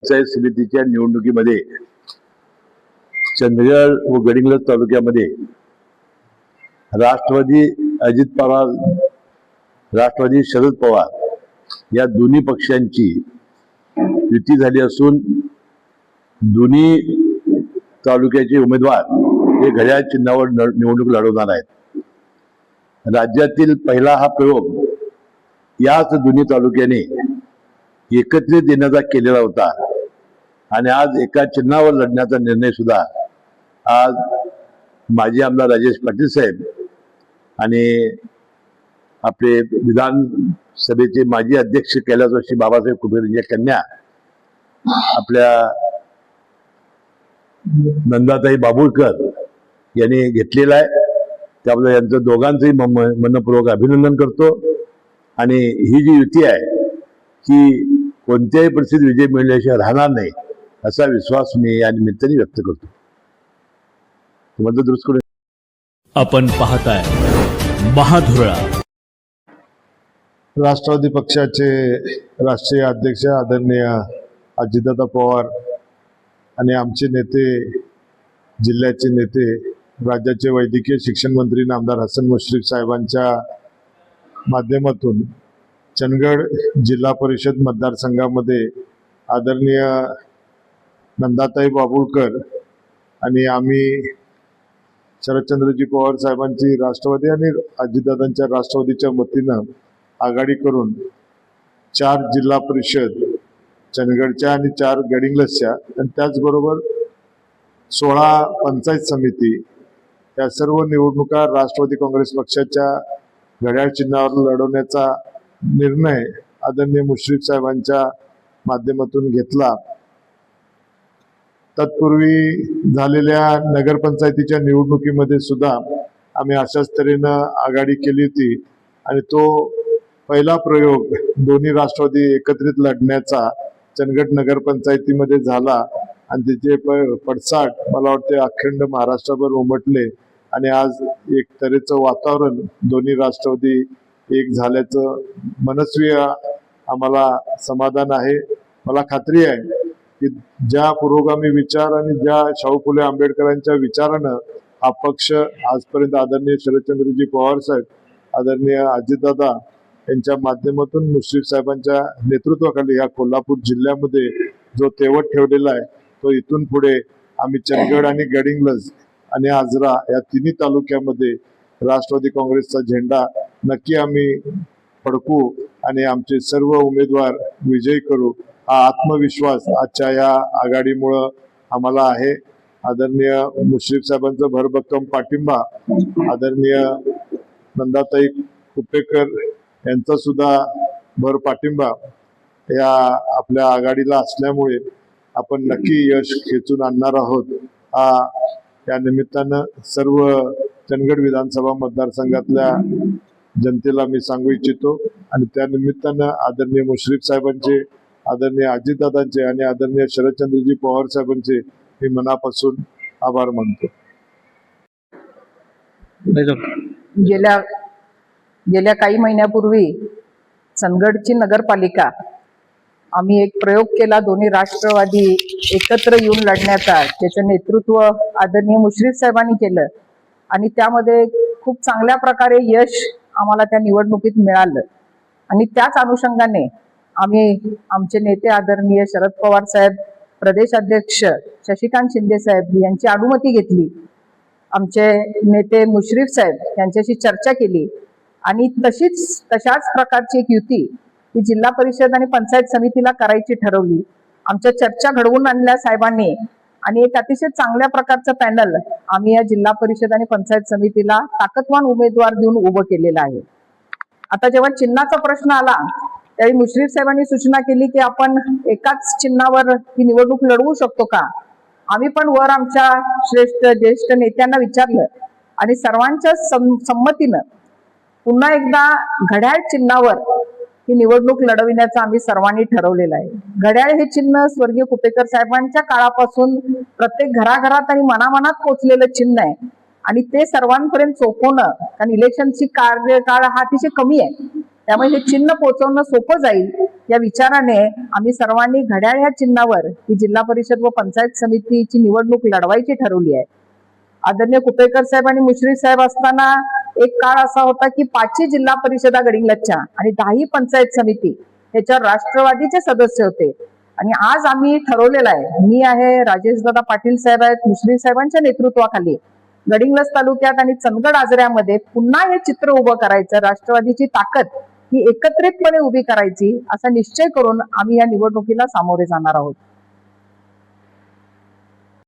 पंचायत समितीच्या निवडणुकीमध्ये चंदगड व गडिंग्लज तालुक्यामध्ये राष्ट्रवादी अजित पवार, राष्ट्रवादी शरद पवार या दोन्ही पक्षांची युती झाली असून दोन्ही तालुक्याचे उमेदवार हे घड्याळ चिन्हावर निवडणूक लढवणार आहेत. राज्यातील पहिला हा प्रयोग याच दोन्ही तालुक्याने एकत्रित येण्याचा केलेला होता आणि आज एका चिन्हावर लढण्याचा निर्णय सुद्धा आज माजी आमदार राजेश पाटील साहेब आणि आपले विधानसभेचे माजी अध्यक्ष कैलासवासी बाबासाहेब कुबेर यांच्या कन्या आपल्या नंदाताई बाबुळकर यांनी घेतलेला आहे. त्याबद्दल यांचं दोघांचंही मनपूर्वक अभिनंदन करतो आणि ही जी युती आहे ही कोणत्याही परिस्थितीत विजय मिळण्याशिवाय राहणार नाही असा विश्वास मी या निमित्ताने व्यक्त करतो. दुरुस्त करून आपण पाहताय महाधुरा. राष्ट्रवादी पक्षाचे राष्ट्रीय अध्यक्ष आदरणीय अजितदादा पवार आणि आमचे नेते, जिल्ह्याचे नेते, राज्याचे वैद्यकीय शिक्षण मंत्री नामदार हसन मुश्रीफ साहेबांच्या माध्यमातून चंदगड जिल्हा परिषद मतदारसंघामध्ये आदरणीय नंदाताई बाबुळकर आणि आम्ही शरदचंद्रजी पवार साहेबांची राष्ट्रवादी आणि अजितदादांच्या राष्ट्रवादीच्या वतीनं आघाडी करून 4 जिल्हा परिषद चंदगडच्या आणि 4 गडिंग्लजच्या आणि त्याचबरोबर 16 पंचायत समिती या सर्व निवडणुका राष्ट्रवादी काँग्रेस पक्षाच्या घड्याळ चिन्हावर लढवण्याचा निर्णय आदरणीय मुश्रीफ साहेबांच्या माध्यमातून घेतला. तत्पूर्वी झालेल्या नगरपंचायतीच्या निवडणुकीमध्ये सुद्धा आम्ही अशाच तऱ्हेनं आघाडी केली होती आणि तो पहिला प्रयोग दोन्ही राष्ट्रवादी एकत्रित लढण्याचा चंदगड नगरपंचायतीमध्ये झाला आणि त्याचे पडसाद मला वाटते अखंड महाराष्ट्रभर उमटले आणि आज एक तऱ्हेचं वातावरण दोन्ही राष्ट्रवादी एक झाल्याचं मनस्वी आम्हाला समाधान आहे. मला खात्री आहे की ज्या पुरोगामी विचार आणि ज्या शाहू फुले आंबेडकरांच्या विचारानं हा पक्ष आजपर्यंत आदरणीय शरदचंद्रजी पवार साहेब, आदरणीय अजितदादा यांच्या माध्यमातून मुश्रीफ साहेबांच्या नेतृत्वाखाली या कोल्हापूर जिल्ह्यामध्ये जो तेवत ठेवलेला आहे तो इथून पुढे आम्ही चंदगड आणि गडिंग्लज आणि आजरा या तिन्ही तालुक्यामध्ये राष्ट्रवादी काँग्रेसचा झेंडा नक्की आम्ही फडकू आणि आमचे सर्व उमेदवार विजयी करू हा आत्मविश्वास आजच्या या आघाडीमुळं आम्हाला आहे. आदरणीय मुश्रीफ साहेबांचा भरभक्कम पाठिंबा, आदरणीय नंदाताई कुपेकर यांचा सुद्धा भर पाठिंबा या आपल्या आघाडीला असल्यामुळे आपण नक्की यश खेचून आणणार आहोत. या निमित्तानं सर्व चंदगड विधानसभा मतदारसंघातल्या जनतेला मी सांगू इच्छितो आणि त्या निमित्तानं आदरणीय मुश्रीफ साहेबांचे, आदरणीय अजितदादांचे आणि आदरणीय शरदचंद्रजी पवार साहेबांचे मी मनापासून आभार मानतो. गेल्या काही महिन्यापूर्वी चंदगडची नगरपालिका आम्ही एक प्रयोग केला दोन्ही राष्ट्रवादी एकत्र येऊन लढण्याचा. त्याचं नेतृत्व आदरणीय मुश्रीफ साहेबांनी केलं आणि त्यामध्ये खूप चांगल्या प्रकारे यश आम्हाला त्या निवडणुकीत मिळालं आणि त्याच अनुषंगाने आम्ही आमचे नेते आदरणीय शरद पवार साहेब, प्रदेश अध्यक्ष शशिकांत शिंदे साहेब यांची अनुमती घेतली. आमचे नेते मुश्रीफ साहेब यांच्याशी चर्चा केली आणि तशाच प्रकारची एक युती ही जिल्हा परिषद आणि पंचायत समितीला करायची ठरवली. आमच्या चर्चा घडवून आणल्या साहेबांनी आणि एक अतिशय चांगल्या प्रकारचं पॅनल आम्ही या जिल्हा परिषद आणि पंचायत समितीला ताकदवान उमेदवार देऊन उभं केलेलं आहे. आता जेव्हा चिन्हाचा प्रश्न आला त्यावेळी मुश्रीफ साहेबांनी सूचना केली की आपण एकाच चिन्हावर ही निवडणूक लढवू शकतो का. आम्ही पण वर आमच्या ज्येष्ठ नेत्यांना विचारलं आणि सर्वांच्या संमतीनं पुन्हा एकदा घड्याळ चिन्हावर ही निवडणूक लढविण्याचं आम्ही सर्वांनी ठरवलेलं आहे. घड्याळ हे चिन्ह स्वर्गीय कुपेकर साहेबांच्या काळापासून प्रत्येक घराघरात आणि मनामनात पोचलेलं चिन्ह आहे आणि ते सर्वांपर्यंत सोपवणं, कारण इलेक्शनची कार्यकाळ हा अतिशय कमी आहे त्यामुळे हे चिन्ह पोहोचवणं सोपं जाईल या विचाराने आम्ही सर्वांनी घड्याळ ह्या चिन्हावर ही जिल्हा परिषद व पंचायत समितीची निवडणूक लढवायची ठरवली आहे. आदरणीय कुपेकर साहेब आणि मुश्रीफ साहेब असताना एक काळ असा होता की 5 जिल्हा परिषदा गडिंग्लजच्या आणि 10 पंचायत समिती ह्याच्यावर राष्ट्रवादीचे सदस्य होते. आणि आज आम्ही ठरवलेलं आहे, मी आहे, राजेशदादा पाटील साहेब आहेत, मुश्रीफ साहेबांच्या नेतृत्वाखाली गडिंग्लज तालुक्यात आणि चंदगड आजऱ्यामध्ये पुन्हा हे चित्र उभं करायचं, राष्ट्रवादीची ताकद ही एकत्रितपणे उभी करायची असा निश्चय करून आम्ही या निवडणुकीला सामोरे जाणार आहोत.